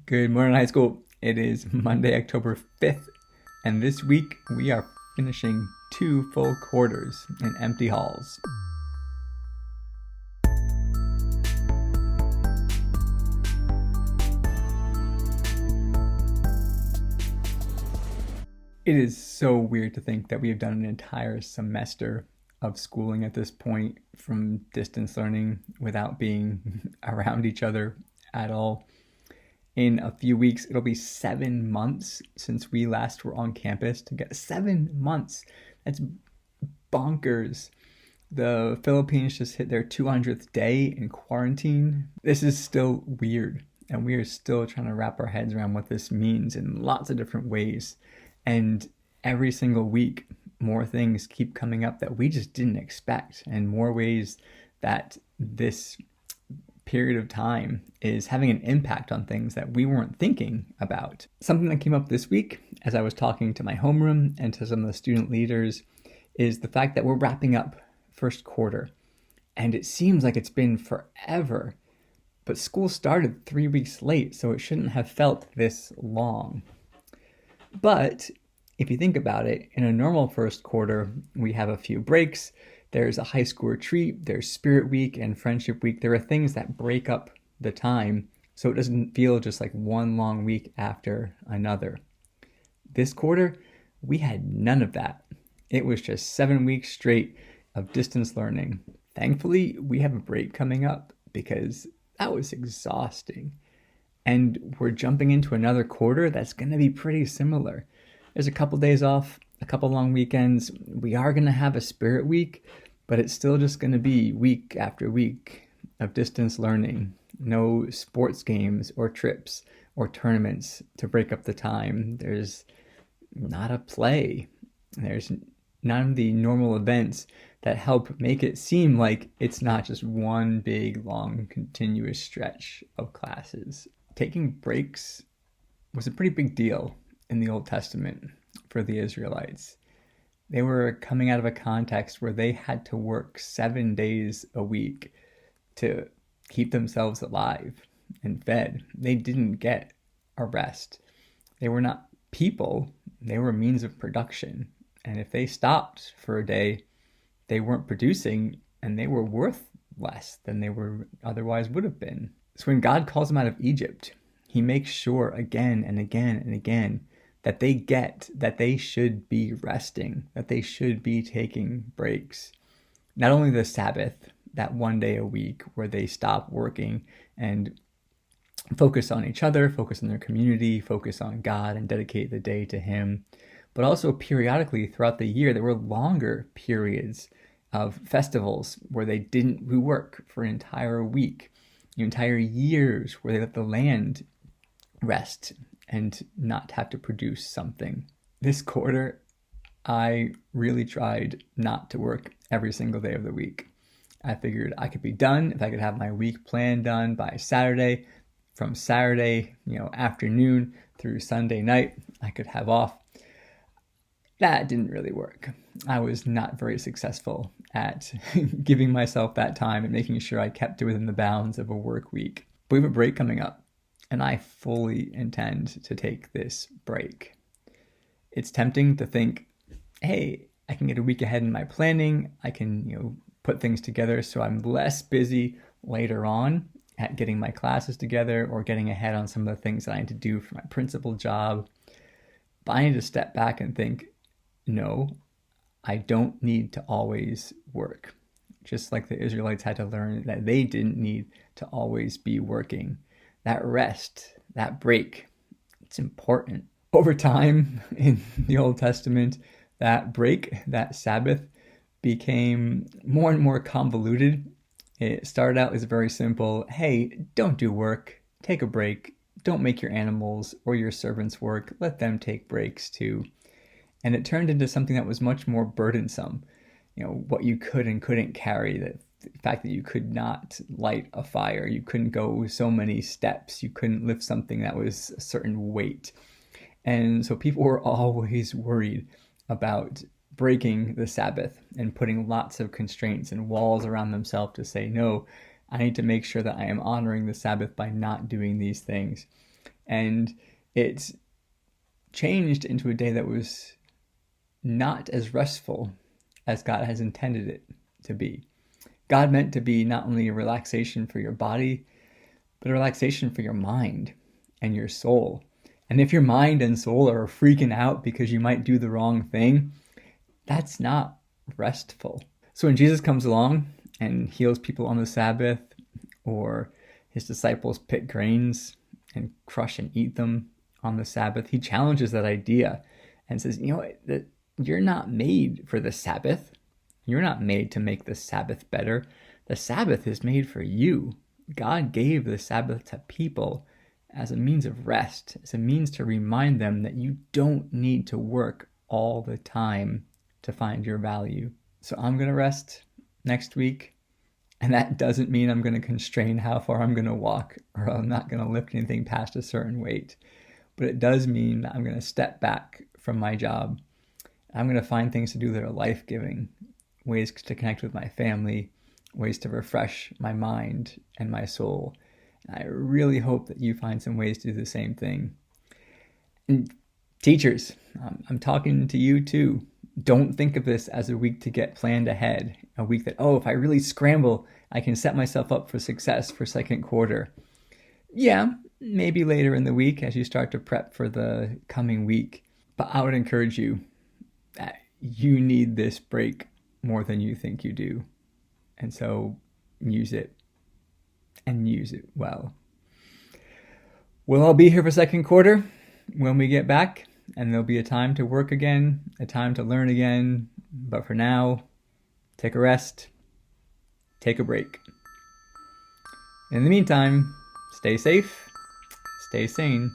Good morning, high school. It is Monday, October 5th, and this week we are finishing 2 full quarters in empty halls. It is so weird to think that we have done an entire semester of schooling at this point from distance learning without being around each other at all. In a few weeks, it'll be 7 months since we last were on campus together. 7 months. That's bonkers. The Philippines just hit their 200th day in quarantine. This is still weird, and we are still trying to wrap our heads around what this means in lots of different ways. And every single week, more things keep coming up that we just didn't expect, and more ways that this period of time is having an impact on things that we weren't thinking about. Something that came up this week as I was talking to my homeroom and to some of the student leaders is the fact that we're wrapping up first quarter. And it seems like it's been forever, but school started 3 weeks late, so it shouldn't have felt this long. But if you think about it, in a normal first quarter, we have a few breaks. There's a high school retreat, there's Spirit Week and Friendship Week. There are things that break up the time so it doesn't feel just like one long week after another. This quarter, we had none of that. It was just 7 weeks straight of distance learning. Thankfully, we have a break coming up because that was exhausting. And we're jumping into another quarter that's going to be pretty similar. There's a couple days off, a couple long weekends. We are going to have a Spirit Week, but it's still just going to be week after week of distance learning. No sports games or trips or tournaments to break up the time. There's not a play. There's none of the normal events that help make it seem like it's not just one big, long, continuous stretch of classes. Taking breaks was a pretty big deal in the Old Testament for the Israelites. They were coming out of a context where they had to work 7 days a week to keep themselves alive and fed. They didn't get a rest. They were not people, they were means of production. And if they stopped for a day, they weren't producing and they were worth less than they were otherwise would have been. So when God calls them out of Egypt, he makes sure again and again and again that they get that they should be resting, that they should be taking breaks. Not only the Sabbath, that 1 day a week where they stop working and focus on each other, focus on their community, focus on God and dedicate the day to him, but also periodically throughout the year, there were longer periods of festivals where they didn't work for an entire week, entire years where they let the land rest and not have to produce something. This quarter, I really tried not to work every single day of the week. I figured I could be done if I could have my week plan done by Saturday. From Saturday, afternoon through Sunday night, I could have off. That didn't really work. I was not very successful at giving myself that time and making sure I kept it within the bounds of a work week. But we have a break coming up, and I fully intend to take this break. It's tempting to think, hey, I can get a week ahead in my planning. I can, put things together so I'm less busy later on at getting my classes together or getting ahead on some of the things that I need to do for my principal job. But I need to step back and think, no, I don't need to always work. Just like the Israelites had to learn that they didn't need to always be working. That rest, that break, it's important. Over time in the Old Testament, that break, that Sabbath, became more and more convoluted. It started out as very simple, hey, don't do work, take a break, don't make your animals or your servants work, let them take breaks too. And it turned into something that was much more burdensome. What you could and couldn't carry, the fact that you could not light a fire, you couldn't go so many steps, you couldn't lift something that was a certain weight. And so people were always worried about breaking the Sabbath and putting lots of constraints and walls around themselves to say, no, I need to make sure that I am honoring the Sabbath by not doing these things. And it's changed into a day that was not as restful as God has intended it to be. God meant to be not only a relaxation for your body, but a relaxation for your mind and your soul. And if your mind and soul are freaking out because you might do the wrong thing, that's not restful. So when Jesus comes along and heals people on the Sabbath, or his disciples pick grains and crush and eat them on the Sabbath, he challenges that idea and says, that you're not made for the Sabbath. You're not made to make the Sabbath better. The Sabbath is made for you. God gave the Sabbath to people as a means of rest, as a means to remind them that you don't need to work all the time to find your value. So I'm going to rest next week. And that doesn't mean I'm going to constrain how far I'm going to walk, or I'm not going to lift anything past a certain weight. But it does mean that I'm going to step back from my job. I'm going to find things to do that are life-giving, ways to connect with my family, ways to refresh my mind and my soul. And I really hope that you find some ways to do the same thing. And teachers, I'm talking to you too. Don't think of this as a week to get planned ahead. A week that, if I really scramble, I can set myself up for success for second quarter. Yeah, maybe later in the week as you start to prep for the coming week. But I would encourage you that you need this break more than you think you do. And so use it, and use it well. We'll all be here for second quarter when we get back, and there'll be a time to work again, a time to learn again. But for now, take a rest, take a break. In the meantime, stay safe, stay sane.